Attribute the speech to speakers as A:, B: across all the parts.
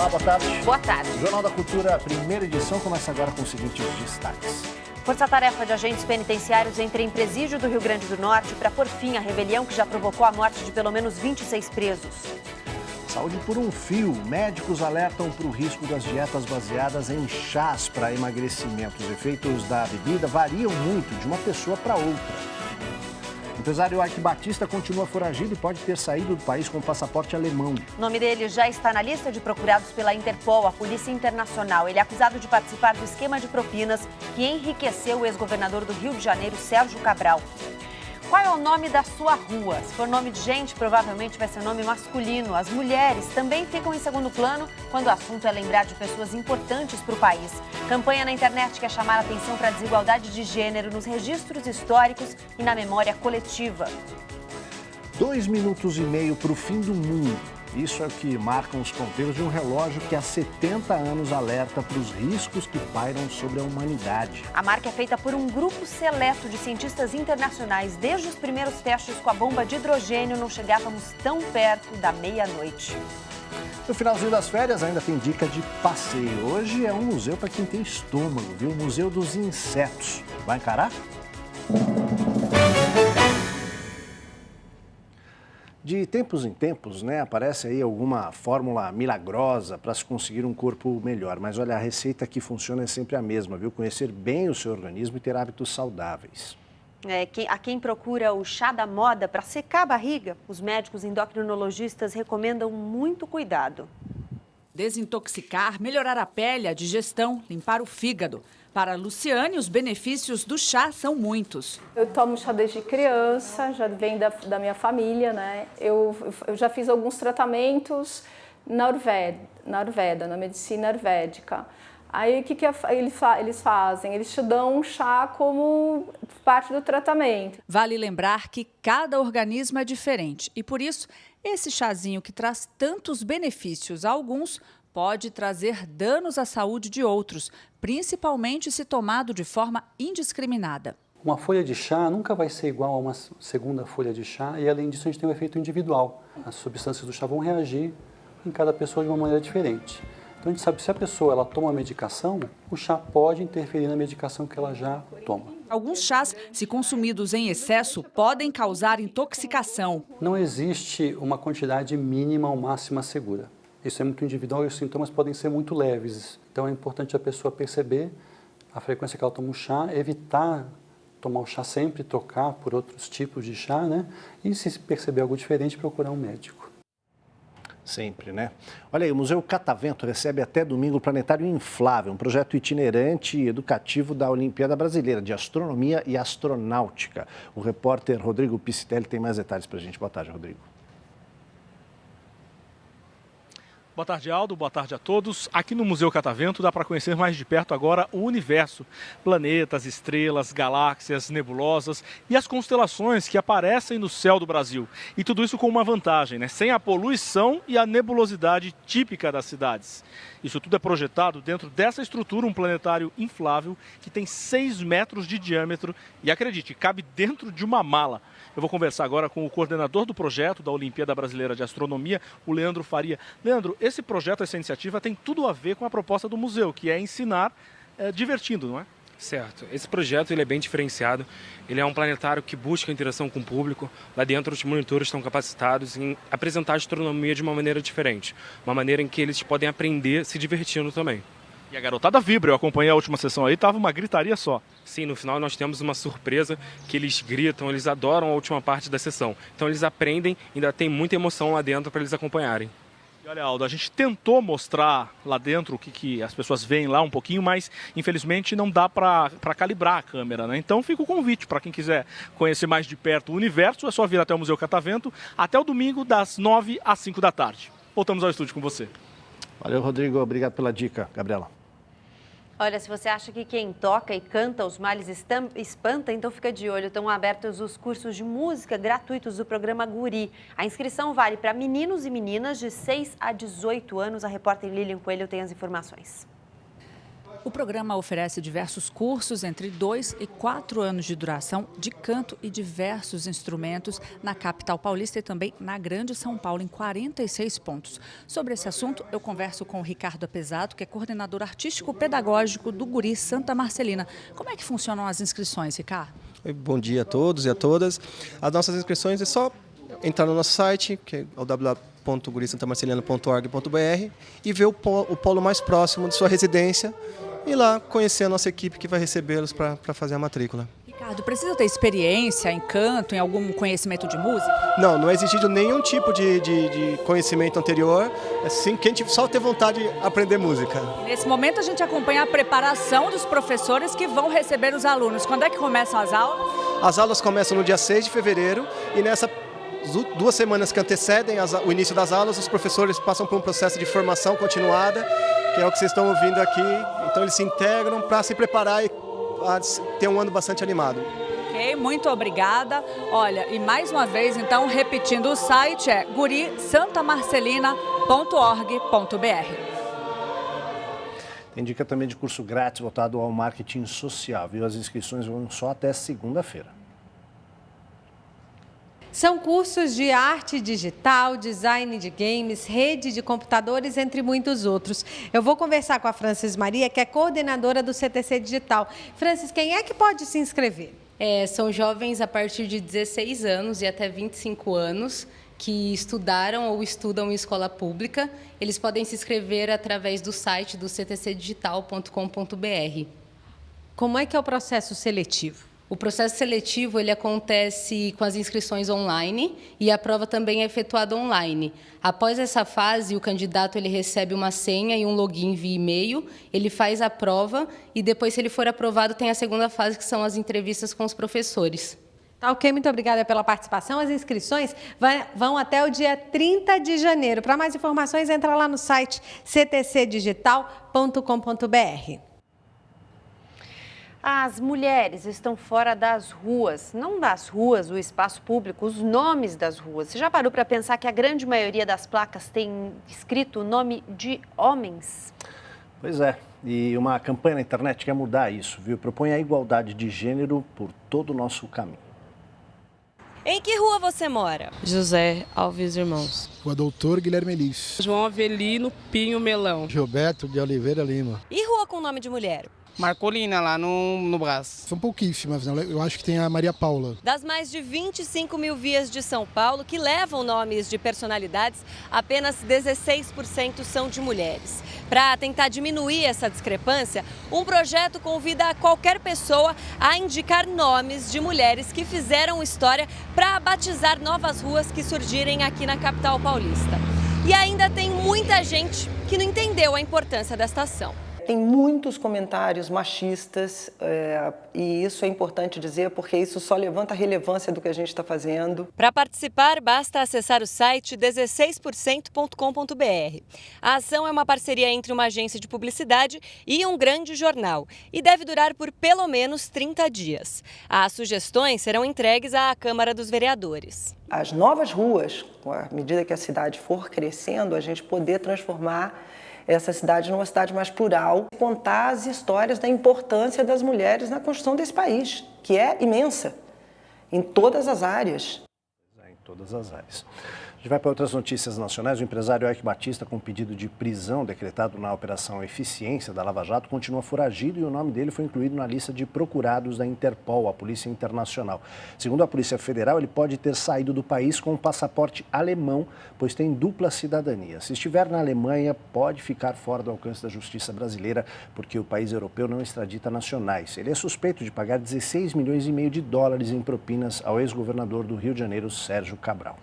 A: Olá, boa tarde.
B: Boa tarde.
A: O Jornal da Cultura, primeira edição, começa agora com os seguintes destaques.
B: Força-tarefa de agentes penitenciários entra em presídio do Rio Grande do Norte para pôr fim à rebelião que já provocou a morte de pelo menos 26 presos.
A: Saúde por um fio. Médicos alertam para o risco das dietas baseadas em chás para emagrecimento. Os efeitos da bebida variam muito de uma pessoa para outra. O empresário Ike Batista continua foragido e pode ter saído do país com passaporte alemão.
B: O nome dele já está na lista de procurados pela Interpol, a Polícia Internacional. Ele é acusado de participar do esquema de propinas que enriqueceu o ex-governador do Rio de Janeiro, Sérgio Cabral. Qual é o nome da sua rua? Se for nome de gente, provavelmente vai ser nome masculino. As mulheres também ficam em segundo plano quando o assunto é lembrar de pessoas importantes para o país. Campanha na internet quer chamar a atenção para a desigualdade de gênero nos registros históricos e na memória coletiva.
A: 2 minutos e meio para o fim do mundo. Isso é o que marcam os ponteiros de um relógio que há 70 anos alerta para os riscos que pairam sobre a humanidade.
B: A marca é feita por um grupo seleto de cientistas internacionais. Desde os primeiros testes com a bomba de hidrogênio, não chegávamos tão perto da meia-noite.
A: No finalzinho das férias ainda tem dica de passeio. Hoje é um museu para quem tem estômago, viu? O Museu dos Insetos. Vai encarar? De tempos em tempos, aparece aí alguma fórmula milagrosa para se conseguir um corpo melhor. Mas olha, a receita que funciona é sempre a mesma, viu? Conhecer bem o seu organismo e ter hábitos saudáveis.
B: A quem procura o chá da moda para secar a barriga, os médicos endocrinologistas recomendam muito cuidado.
C: Desintoxicar, melhorar a pele, a digestão, limpar o fígado. Para a Luciane, os benefícios do chá são muitos.
D: Eu tomo chá desde criança, já vem da minha família, né? Eu já fiz alguns tratamentos na Ayurveda, na medicina ayurvédica. Aí o que eles fazem? Eles te dão um chá como parte do tratamento.
C: Vale lembrar que cada organismo é diferente e, por isso, esse chazinho que traz tantos benefícios a alguns pode trazer danos à saúde de outros, principalmente se tomado de forma indiscriminada.
E: Uma folha de chá nunca vai ser igual a uma segunda folha de chá e, além disso, a gente tem um efeito individual. As substâncias do chá vão reagir em cada pessoa de uma maneira diferente. Então, a gente sabe que se a pessoa toma a medicação, o chá pode interferir na medicação que ela já toma.
C: Alguns chás, se consumidos em excesso, podem causar intoxicação.
E: Não existe uma quantidade mínima ou máxima segura. Isso é muito individual e os sintomas podem ser muito leves. Então é importante a pessoa perceber a frequência que ela toma o chá, evitar tomar o chá sempre, trocar por outros tipos de chá, né? E se perceber algo diferente, procurar um médico.
A: Sempre, né? Olha aí, o Museu Catavento recebe até domingo o Planetário Inflável, um projeto itinerante e educativo da Olimpíada Brasileira de Astronomia e Astronáutica. O repórter Rodrigo Piscitelli tem mais detalhes para a gente. Boa tarde, Rodrigo.
F: Boa tarde, Aldo. Boa tarde a todos. Aqui no Museu Catavento dá para conhecer mais de perto agora o universo. Planetas, estrelas, galáxias, nebulosas e as constelações que aparecem no céu do Brasil. E tudo isso com uma vantagem, né? Sem a poluição e a nebulosidade típica das cidades. Isso tudo é projetado dentro dessa estrutura, um planetário inflável que tem 6 metros de diâmetro e, acredite, cabe dentro de uma mala. Eu vou conversar agora com o coordenador do projeto da Olimpíada Brasileira de Astronomia, o Leandro Faria. Leandro, esse projeto, essa iniciativa tem tudo a ver com a proposta do museu, que é ensinar divertindo, não é?
G: Certo. Esse projeto ele é bem diferenciado. Ele é um planetário que busca interação com o público. Lá dentro, os monitores estão capacitados em apresentar a astronomia de uma maneira diferente. Uma maneira em que eles podem aprender se divertindo também.
F: E a garotada vibra, eu acompanhei a última sessão aí, tava uma gritaria só.
G: Sim, no final nós temos uma surpresa que eles gritam, eles adoram a última parte da sessão. Então eles aprendem, ainda tem muita emoção lá dentro para eles acompanharem.
F: E olha, Aldo, a gente tentou mostrar lá dentro o que as pessoas veem lá um pouquinho, mas infelizmente não dá para calibrar a câmera, né? Então fica o convite para quem quiser conhecer mais de perto o universo, é só vir até o Museu Catavento, até o domingo das 9 às 5 da tarde. Voltamos ao estúdio com você.
A: Valeu, Rodrigo. Obrigado pela dica. Gabriela.
B: Olha, se você acha que quem toca e canta os males espanta, então fica de olho. Estão abertos os cursos de música gratuitos do programa Guri. A inscrição vale para meninos e meninas de 6 a 18 anos. A repórter Lilian Coelho tem as informações.
C: O programa oferece diversos cursos entre 2 e 4 anos de duração de canto e diversos instrumentos na capital paulista e também na Grande São Paulo, em 46 pontos. Sobre esse assunto, eu converso com o Ricardo Apesato, que é coordenador artístico-pedagógico do Guri Santa Marcelina. Como é que funcionam as inscrições, Ricardo?
H: Bom dia a todos e a todas. As nossas inscrições é só entrar no nosso site, que é o www.gurisantamarcelina.org.br, e ver o polo mais próximo de sua residência e lá conhecer a nossa equipe que vai recebê-los para fazer a matrícula.
C: Ricardo, precisa ter experiência em canto, em algum conhecimento de música?
H: Não é exigido nenhum tipo de conhecimento anterior, é sim quem só ter vontade de aprender música.
C: Nesse momento a gente acompanha a preparação dos professores que vão receber os alunos. Quando é que começam as aulas?
H: As aulas começam no dia 6 de fevereiro e nessas 2 semanas que antecedem o início das aulas, os professores passam por um processo de formação continuada, que é o que vocês estão ouvindo aqui. Então eles se integram para se preparar e ter um ano bastante animado.
C: Ok, muito obrigada. Olha, e mais uma vez, então, repetindo, o site é gurisantamarcelina.org.br.
A: Tem dica também de curso grátis voltado ao marketing social, viu? As inscrições vão só até segunda-feira.
I: São cursos de arte digital, design de games, rede de computadores, entre muitos outros. Eu vou conversar com a Francis Maria, que é coordenadora do CTC Digital. Francis, quem é que pode se inscrever?
J: São jovens a partir de 16 anos e até 25 anos que estudaram ou estudam em escola pública. Eles podem se inscrever através do site do ctcdigital.com.br.
I: Como é que é o processo seletivo?
J: O processo seletivo ele acontece com as inscrições online e a prova também é efetuada online. Após essa fase, o candidato ele recebe uma senha e um login via e-mail, ele faz a prova e depois, se ele for aprovado, tem a segunda fase, que são as entrevistas com os professores.
I: Tá ok, muito obrigada pela participação. As inscrições vão até o dia 30 de janeiro. Para mais informações, entra lá no site ctcdigital.com.br.
B: As mulheres estão fora das ruas, não das ruas, o espaço público, os nomes das ruas. Você já parou para pensar que a grande maioria das placas tem escrito o nome de homens?
A: Pois é, e uma campanha na internet quer mudar isso, viu? Propõe a igualdade de gênero por todo o nosso caminho.
K: Em que rua você mora?
L: José Alves Irmãos.
M: Rua Doutor Guilherme Elis.
L: João Avelino Pinho Melão.
M: Gilberto de Oliveira Lima.
K: E rua com nome de mulher?
L: Marcolina, lá no Brás.
M: São pouquíssimas, eu acho que tem a Maria Paula.
K: Das mais de 25 mil vias de São Paulo que levam nomes de personalidades, apenas 16% são de mulheres. Para tentar diminuir essa discrepância, um projeto convida qualquer pessoa a indicar nomes de mulheres que fizeram história para batizar novas ruas que surgirem aqui na capital paulista. E ainda tem muita gente que não entendeu a importância desta ação.
N: Tem muitos comentários machistas e isso é importante dizer porque isso só levanta a relevância do que a gente está fazendo.
K: Para participar, basta acessar o site 16%.com.br. A ação é uma parceria entre uma agência de publicidade e um grande jornal e deve durar por pelo menos 30 dias. As sugestões serão entregues à Câmara dos Vereadores.
N: As novas ruas, à medida que a cidade for crescendo, a gente poder transformar essa cidade numa cidade mais plural, contar as histórias da importância das mulheres na construção desse país, que é imensa, em todas as áreas.
A: Em todas as áreas. A gente vai para outras notícias nacionais. O empresário Eike Batista, com pedido de prisão decretado na Operação Eficiência da Lava Jato, continua foragido e o nome dele foi incluído na lista de procurados da Interpol, a Polícia Internacional. Segundo a Polícia Federal, ele pode ter saído do país com um passaporte alemão, pois tem dupla cidadania. Se estiver na Alemanha, pode ficar fora do alcance da justiça brasileira, porque o país europeu não extradita nacionais. Ele é suspeito de pagar 16,5 milhões de dólares em propinas ao ex-governador do Rio de Janeiro, Sérgio Cabral.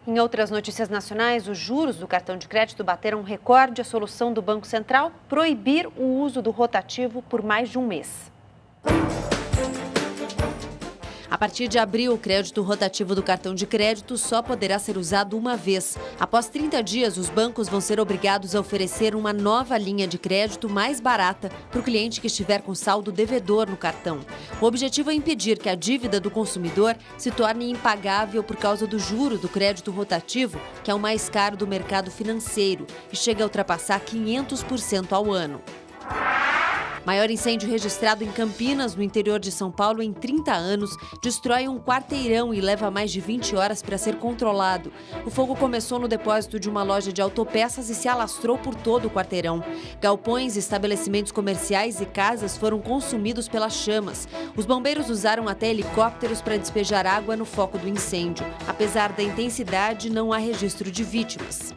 B: Em outras notícias nacionais, os juros do cartão de crédito bateram um recorde. A solução do Banco Central: proibir o uso do rotativo por mais de um mês.
O: A partir de abril, o crédito rotativo do cartão de crédito só poderá ser usado uma vez. Após 30 dias, os bancos vão ser obrigados a oferecer uma nova linha de crédito mais barata para o cliente que estiver com saldo devedor no cartão. O objetivo é impedir que a dívida do consumidor se torne impagável por causa do juro do crédito rotativo, que é o mais caro do mercado financeiro e chega a ultrapassar 500% ao ano. Maior incêndio registrado em Campinas, no interior de São Paulo, em 30 anos, destrói um quarteirão e leva mais de 20 horas para ser controlado. O fogo começou no depósito de uma loja de autopeças e se alastrou por todo o quarteirão. Galpões, estabelecimentos comerciais e casas foram consumidos pelas chamas. Os bombeiros usaram até helicópteros para despejar água no foco do incêndio. Apesar da intensidade, não há registro de vítimas.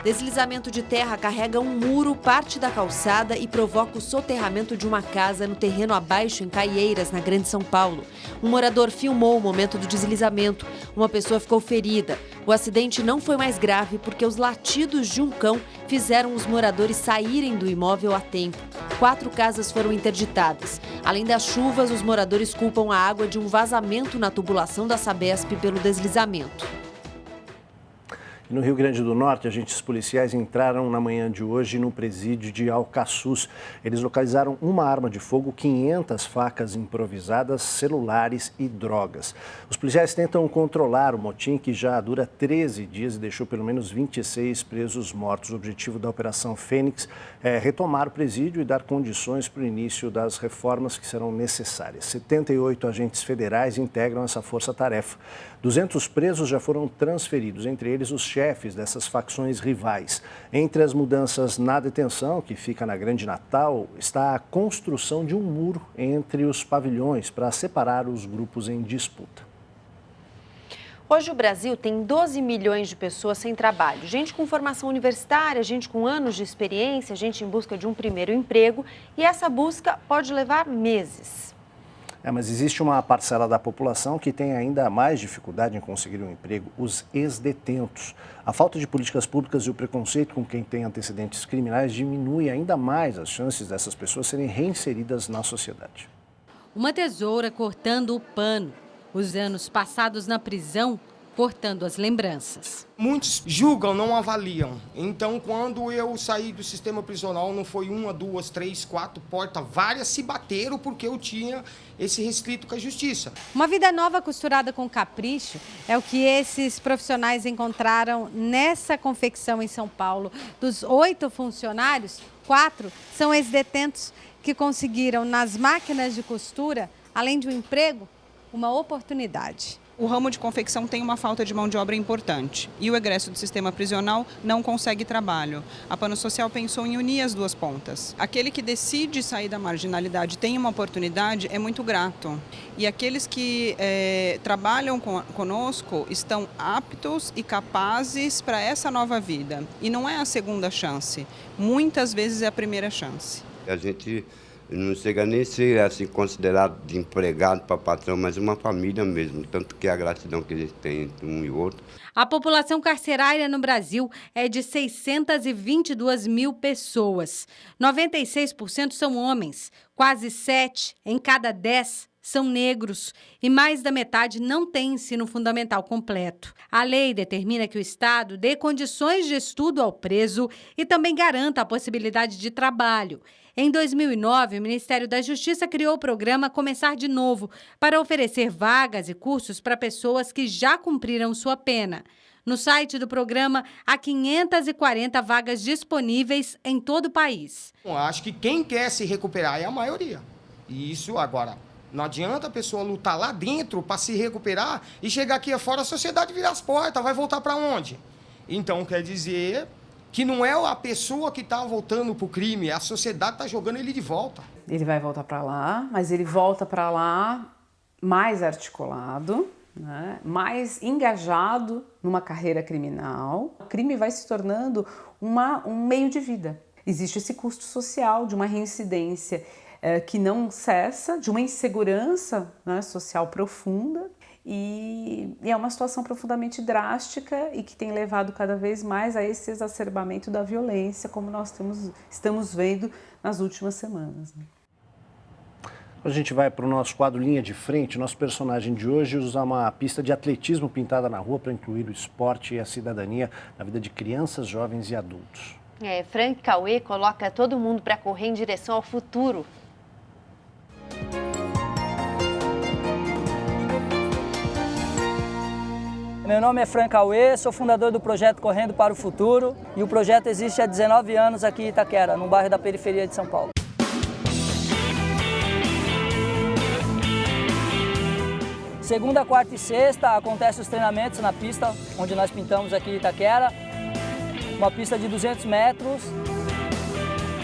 O: Deslizamento de terra carrega um muro, parte da calçada e provoca o soterramento de uma casa no terreno abaixo, em Caieiras, na Grande São Paulo. Um morador filmou o momento do deslizamento. Uma pessoa ficou ferida. O acidente não foi mais grave porque os latidos de um cão fizeram os moradores saírem do imóvel a tempo. 4 casas foram interditadas. Além das chuvas, os moradores culpam a água de um vazamento na tubulação da Sabesp pelo deslizamento.
A: No Rio Grande do Norte, agentes policiais entraram na manhã de hoje no presídio de Alcaçuz. Eles localizaram uma arma de fogo, 500 facas improvisadas, celulares e drogas. Os policiais tentam controlar o motim, que já dura 13 dias e deixou pelo menos 26 presos mortos. O objetivo da Operação Fênix é retomar o presídio e dar condições para o início das reformas que serão necessárias. 78 agentes federais integram essa força-tarefa. 200 presos já foram transferidos, entre eles os chefes dessas facções rivais. Entre as mudanças na detenção, que fica na Grande Natal, está a construção de um muro entre os pavilhões para separar os grupos em disputa.
B: Hoje o Brasil tem 12 milhões de pessoas sem trabalho. Gente com formação universitária, gente com anos de experiência, gente em busca de um primeiro emprego. E essa busca pode levar meses.
A: Mas existe uma parcela da população que tem ainda mais dificuldade em conseguir um emprego, os ex-detentos. A falta de políticas públicas e o preconceito com quem tem antecedentes criminais diminui ainda mais as chances dessas pessoas serem reinseridas na sociedade.
I: Uma tesoura cortando o pano. Os anos passados na prisão, cortando as lembranças.
P: Muitos julgam, não avaliam. Então, quando eu saí do sistema prisional, não foi 1, 2, 3, 4 portas, várias se bateram porque eu tinha esse rescrito com a justiça.
I: Uma vida nova costurada com capricho é o que esses profissionais encontraram nessa confecção em São Paulo. Dos 8 funcionários, 4 são ex-detentos que conseguiram nas máquinas de costura, além de um emprego, uma oportunidade.
Q: O ramo de confecção tem uma falta de mão de obra importante e o egresso do sistema prisional não consegue trabalho. A Plano Social pensou em unir as duas pontas. Aquele que decide sair da marginalidade tem uma oportunidade, é muito grato. E aqueles que trabalham conosco estão aptos e capazes para essa nova vida. E não é a segunda chance, muitas vezes é a primeira chance.
R: A gente não chega nem a ser assim, considerado de empregado para patrão, mas uma família mesmo, tanto que a gratidão que a gente tem entre um e outro.
I: A população carcerária no Brasil é de 622 mil pessoas. 96% são homens, quase 7 em cada 10 são negros e mais da metade não tem ensino fundamental completo. A lei determina que o Estado dê condições de estudo ao preso e também garanta a possibilidade de trabalho. Em 2009, o Ministério da Justiça criou o programa Começar de Novo para oferecer vagas e cursos para pessoas que já cumpriram sua pena. No site do programa, há 540 vagas disponíveis em todo o país.
P: Eu acho que quem quer se recuperar é a maioria. E isso agora, não adianta a pessoa lutar lá dentro para se recuperar e chegar aqui fora, a sociedade virar as portas, vai voltar para onde? Então, quer dizer que não é a pessoa que está voltando para o crime, a sociedade está jogando ele de volta.
S: Ele vai voltar para lá, mas ele volta para lá mais articulado, né? Mais engajado numa carreira criminal. O crime vai se tornando um meio de vida. Existe esse custo social de uma reincidência que não cessa, de uma insegurança, né, social profunda. E é uma situação profundamente drástica e que tem levado cada vez mais a esse exacerbamento da violência, como nós estamos vendo nas últimas semanas.
A: A gente vai para o nosso quadro Linha de Frente. Nosso personagem de hoje usa uma pista de atletismo pintada na rua para incluir o esporte e a cidadania na vida de crianças, jovens e adultos.
B: Frank Cauê coloca todo mundo para correr em direção ao futuro.
T: Meu nome é Frank Cauê, sou fundador do projeto Correndo para o Futuro e o projeto existe há 19 anos aqui em Itaquera, no bairro da periferia de São Paulo. Segunda, quarta e sexta acontecem os treinamentos na pista, onde nós pintamos aqui em Itaquera. Uma pista de 200 metros,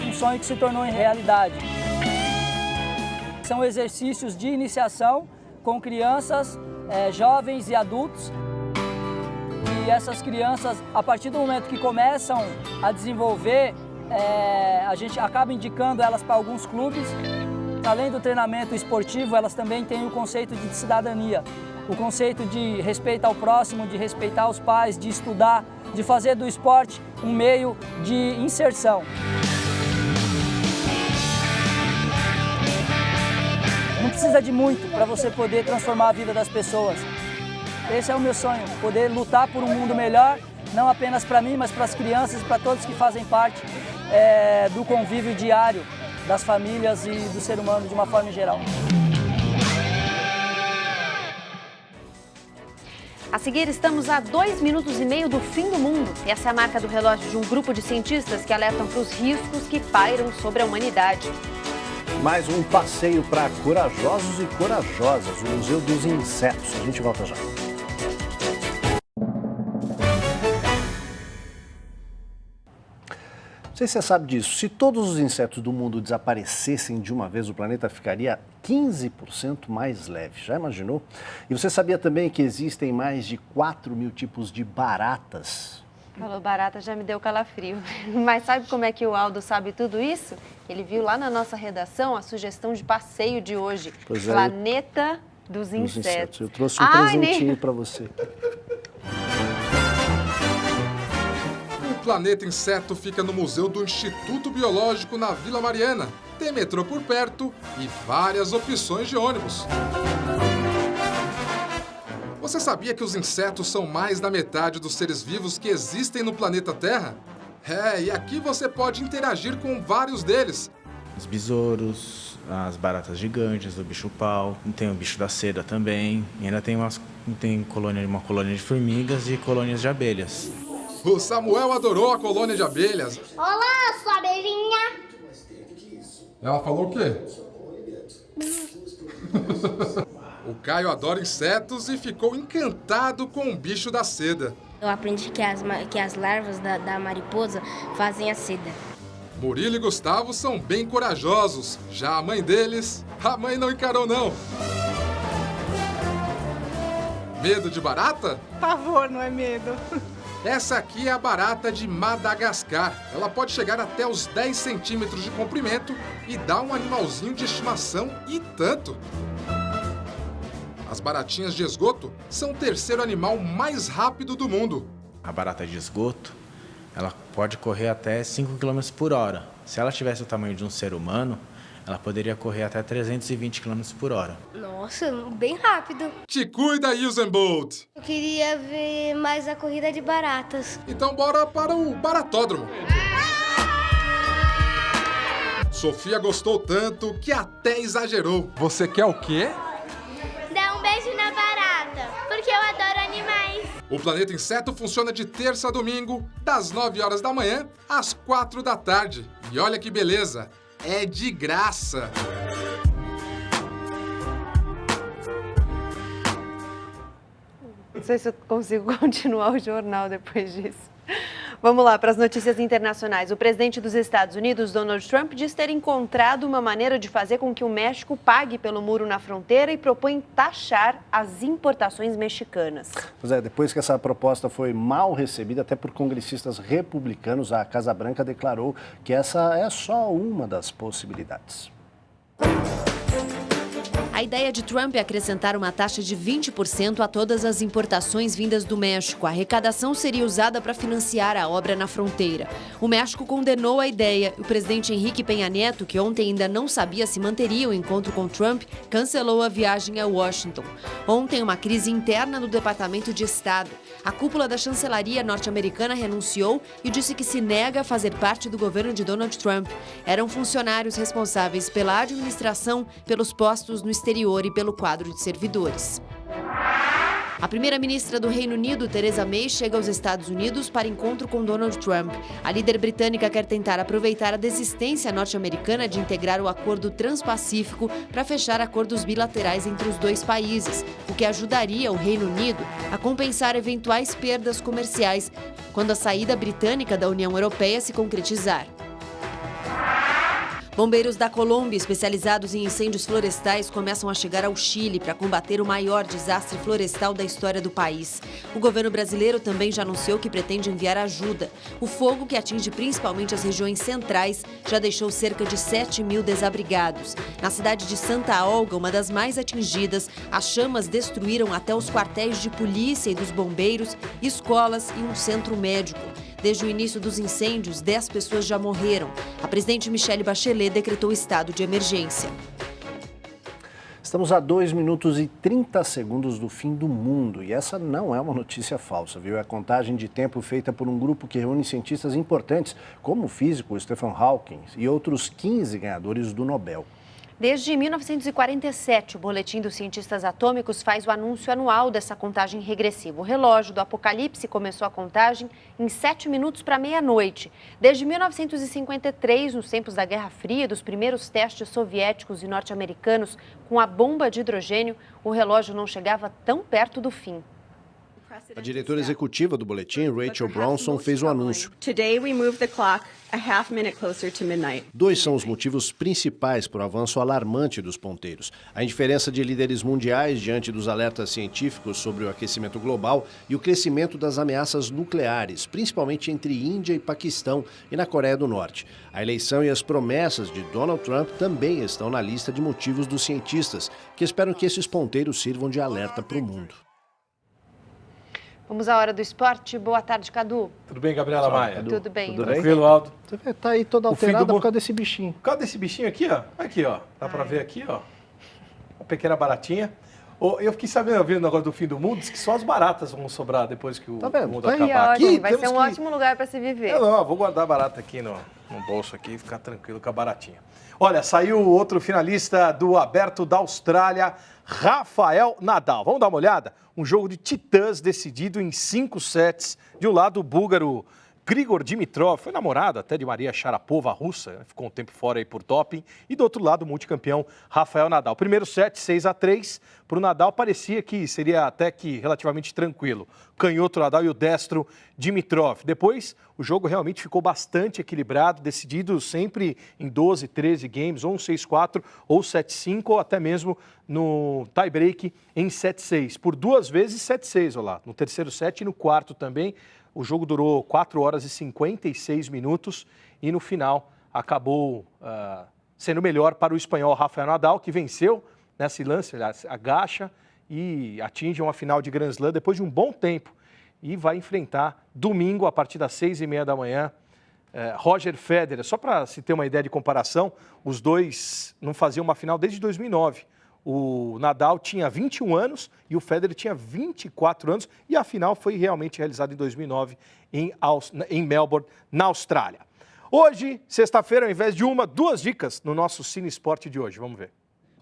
T: um sonho que se tornou em realidade. São exercícios de iniciação com crianças, jovens e adultos. E essas crianças, a partir do momento que começam a desenvolver, a gente acaba indicando elas para alguns clubes. Além do treinamento esportivo, elas também têm o conceito de cidadania, o conceito de respeito ao próximo, de respeitar os pais, de estudar, de fazer do esporte um meio de inserção. Não precisa de muito para você poder transformar a vida das pessoas. Esse é o meu sonho, poder lutar por um mundo melhor, não apenas para mim, mas para as crianças e para todos que fazem parte do convívio diário das famílias e do ser humano de uma forma geral.
B: A seguir, estamos a 2 minutos e meio do fim do mundo. Essa é a marca do relógio de um grupo de cientistas que alertam para os riscos que pairam sobre a humanidade.
A: Mais um passeio para corajosos e corajosas, o Museu dos Insetos. A gente volta já. Não sei se você sabe disso, se todos os insetos do mundo desaparecessem de uma vez, o planeta ficaria 15% mais leve. Já imaginou? E você sabia também que existem mais de 4.000 tipos de baratas?
B: Falou barata, já me deu calafrio. Mas sabe como é que o Aldo sabe tudo isso? Ele viu lá na nossa redação a sugestão de passeio de hoje.
A: Pois é,
B: Planeta dos Insetos.
A: Eu trouxe um presentinho para você.
U: O Planeta Inseto fica no Museu do Instituto Biológico na Vila Mariana. Tem metrô por perto e várias opções de ônibus. Você sabia que os insetos são mais da metade dos seres vivos que existem no planeta Terra? E aqui você pode interagir com vários deles.
V: Os besouros, as baratas gigantes, o bicho-pau, tem o bicho da seda também. E ainda tem uma colônia de formigas e colônias de abelhas.
U: O Samuel adorou a colônia de abelhas.
W: Olá, sua abelhinha.
U: Ela falou o quê? O Caio adora insetos e ficou encantado com o bicho da seda.
W: Eu aprendi que as larvas da mariposa fazem a seda.
U: Murilo e Gustavo são bem corajosos. Já a mãe deles, a mãe não encarou não. Medo de barata?
X: Pavor, não é medo.
U: Essa aqui é a barata de Madagascar. Ela pode chegar até os 10 centímetros de comprimento e dá um animalzinho de estimação e tanto. As baratinhas de esgoto são o terceiro animal mais rápido do mundo.
V: A barata de esgoto, ela pode correr até 5 km por hora. Se ela tivesse o tamanho de um ser humano, ela poderia correr até 320 km por hora.
W: Nossa, bem rápido.
U: Te cuida, Usain Bolt!
W: Eu queria ver mais a corrida de baratas.
U: Então bora para o baratódromo. Sofia gostou tanto que até exagerou. Você quer o quê?
W: Dá um beijo na barata, porque eu adoro animais.
U: O Planeta Inseto funciona de terça a domingo, das 9 horas da manhã às 4 da tarde. E olha que beleza! É de graça!
B: Não sei se eu consigo continuar o jornal depois disso. Vamos lá para as notícias internacionais. O presidente dos Estados Unidos, Donald Trump, diz ter encontrado uma maneira de fazer com que o México pague pelo muro na fronteira e propõe taxar as importações mexicanas.
A: Pois é, depois que essa proposta foi mal recebida até por congressistas republicanos, a Casa Branca declarou que essa é só uma das possibilidades.
O: A ideia de Trump é acrescentar uma taxa de 20% a todas as importações vindas do México. A arrecadação seria usada para financiar a obra na fronteira. O México condenou a ideia. O presidente Enrique Peña Nieto, que ontem ainda não sabia se manteria o encontro com Trump, cancelou a viagem a Washington. Ontem, uma crise interna no Departamento de Estado. A cúpula da chancelaria norte-americana renunciou e disse que se nega a fazer parte do governo de Donald Trump. Eram funcionários responsáveis pela administração, pelos postos no exterior e pelo quadro de servidores. A primeira-ministra do Reino Unido, Theresa May, chega aos Estados Unidos para encontro com Donald Trump. A líder britânica quer tentar aproveitar a desistência norte-americana de integrar o Acordo Transpacífico para fechar acordos bilaterais entre os dois países, o que ajudaria o Reino Unido a compensar eventuais perdas comerciais quando a saída britânica da União Europeia se concretizar. Bombeiros da Colômbia, especializados em incêndios florestais, começam a chegar ao Chile para combater o maior desastre florestal da história do país. O governo brasileiro também já anunciou que pretende enviar ajuda. O fogo, que atinge principalmente as regiões centrais, já deixou cerca de 7.000 desabrigados. Na cidade de Santa Olga, uma das mais atingidas, as chamas destruíram até os quartéis de polícia e dos bombeiros, escolas e um centro médico. Desde o início dos incêndios, 10 pessoas já morreram. A presidente Michelle Bachelet decretou estado de emergência.
A: Estamos a 2 minutos e 30 segundos do fim do mundo. E essa não é uma notícia falsa, viu? É a contagem de tempo feita por um grupo que reúne cientistas importantes, como o físico Stephen Hawking e outros 15 ganhadores do Nobel.
B: Desde 1947, o Boletim dos Cientistas Atômicos faz o anúncio anual dessa contagem regressiva. O relógio do apocalipse começou a contagem em 7 minutos para meia-noite. Desde 1953, nos tempos da Guerra Fria, dos primeiros testes soviéticos e norte-americanos com a bomba de hidrogênio, o relógio não chegava tão perto do fim.
A: A diretora executiva do boletim, Rachel Bronson, fez o anúncio.
D: Today we moved the clock a half minute closer to midnight.
A: 2 são os motivos principais para o avanço alarmante dos ponteiros: a indiferença de líderes mundiais diante dos alertas científicos sobre o aquecimento global e o crescimento das ameaças nucleares, principalmente entre Índia e Paquistão e na Coreia do Norte. A eleição e as promessas de Donald Trump também estão na lista de motivos dos cientistas, que esperam que esses ponteiros sirvam de alerta para o mundo.
B: Vamos à hora do esporte. Boa tarde, Cadu.
E: Tudo bem, Gabriela Maia?
B: Tudo bem.
E: Tranquilo, Aldo?
A: Você vê, tá aí toda alterada por causa desse bichinho.
E: Por causa desse bichinho aqui, ó. Aqui, ó. Dá pra ver aqui, ó. Uma pequena baratinha. Eu fiquei sabendo, ouvindo o negócio do fim do mundo, diz que só as baratas vão sobrar depois que o mundo acabar.
B: Aqui, vai ser um ótimo lugar para se viver.
E: Não, vou guardar a barata aqui no bolso aqui e ficar tranquilo com a baratinha. Olha, saiu outro finalista do Aberto da Austrália, Rafael Nadal. Vamos dar uma olhada? Um jogo de titãs decidido em 5 sets. De um lado, o búlgaro Grigor Dimitrov, foi namorado até de Maria Sharapova, russa, ficou um tempo fora aí por doping. E do outro lado, o multicampeão Rafael Nadal. Primeiro set, 6-3, para o Nadal parecia que seria até que relativamente tranquilo. Canhoto Nadal e o destro Dimitrov. Depois, o jogo realmente ficou bastante equilibrado, decidido sempre em 12, 13 games, ou um 6-4, ou 7-5, ou até mesmo no tie-break em 7-6. Por 2 vezes 7-6, olha lá, no terceiro set e no quarto também. O jogo durou 4 horas e 56 minutos e no final acabou sendo melhor para o espanhol Rafael Nadal, que venceu nesse lance, agacha e atinge uma final de Grand Slam depois de um bom tempo. E vai enfrentar domingo, a partir das 6h30 da manhã, Roger Federer. Só para se ter uma ideia de comparação, os dois não faziam uma final desde 2009. O Nadal tinha 21 anos e o Federer tinha 24 anos e a final foi realmente realizada em 2009 em Melbourne, na Austrália. Hoje, sexta-feira, ao invés de 2 dicas no nosso Cine Esporte de hoje. Vamos ver.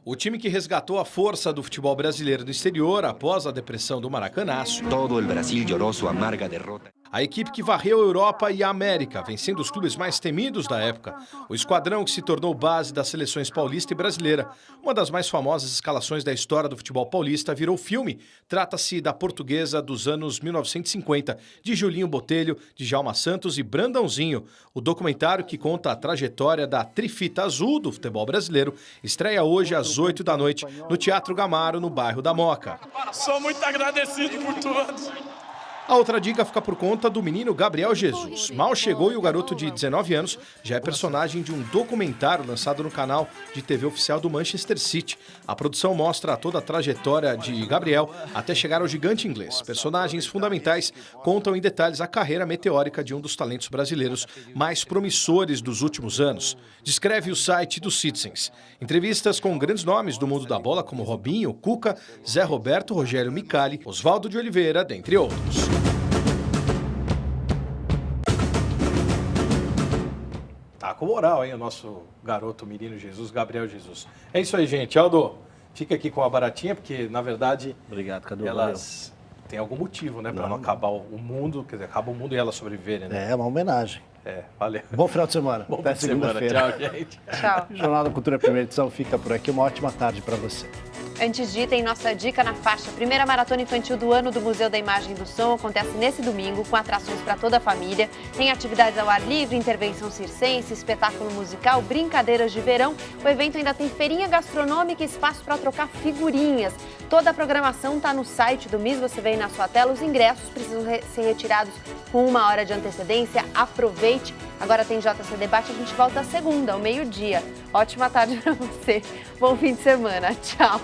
E: O time que resgatou a força do futebol brasileiro do exterior após a depressão do Maracanaço.
G: Todo o Brasil chorou sua amarga derrota.
E: A equipe que varreu a Europa e a América, vencendo os clubes mais temidos da época. O esquadrão que se tornou base das seleções paulista e brasileira. Uma das mais famosas escalações da história do futebol paulista virou filme. Trata-se da Portuguesa dos anos 1950, de Julinho Botelho, Djalma Santos e Brandãozinho. O documentário que conta a trajetória da Trifita Azul do futebol brasileiro estreia hoje às 8 da noite no Teatro Gamaro, no bairro da Moca.
X: Sou muito agradecido por todos.
E: A outra dica fica por conta do menino Gabriel Jesus. Mal chegou e o garoto de 19 anos já é personagem de um documentário lançado no canal de TV oficial do Manchester City. A produção mostra toda a trajetória de Gabriel até chegar ao gigante inglês. Personagens fundamentais contam em detalhes a carreira meteórica de um dos talentos brasileiros mais promissores dos últimos anos. Descreve o site do Citizens. Entrevistas com grandes nomes do mundo da bola como Robinho, Cuca, Zé Roberto, Rogério Micali, Oswaldo de Oliveira, dentre outros. Tá com moral, hein, o nosso garoto menino Jesus, Gabriel Jesus. É isso aí, gente. Aldo, fica aqui com a baratinha, porque, na verdade,
A: obrigado, Cadu,
E: elas tem algum motivo, né? Para não acabar o mundo, quer dizer, acaba o mundo e elas sobreviverem, né?
A: É uma homenagem.
E: Valeu.
A: Bom final de semana.
E: Bom
A: Até
E: fim de semana.
A: segunda-feira.
E: Tchau, gente.
B: Tchau.
A: O Jornal da Cultura Primeira Edição fica por aqui. Uma ótima tarde para você.
B: Antes de ir, tem nossa dica na faixa. Primeira maratona infantil do ano do Museu da Imagem e do Som acontece nesse domingo, com atrações para toda a família. Tem atividades ao ar livre, intervenção circense, espetáculo musical, brincadeiras de verão. O evento ainda tem feirinha gastronômica e espaço para trocar figurinhas. Toda a programação está no site do MIS, você vê aí na sua tela. Os ingressos precisam ser retirados com 1 hora de antecedência. Aproveite. Agora tem JC Debate, a gente volta segunda, ao meio-dia. Ótima tarde para você. Bom fim de semana. Tchau.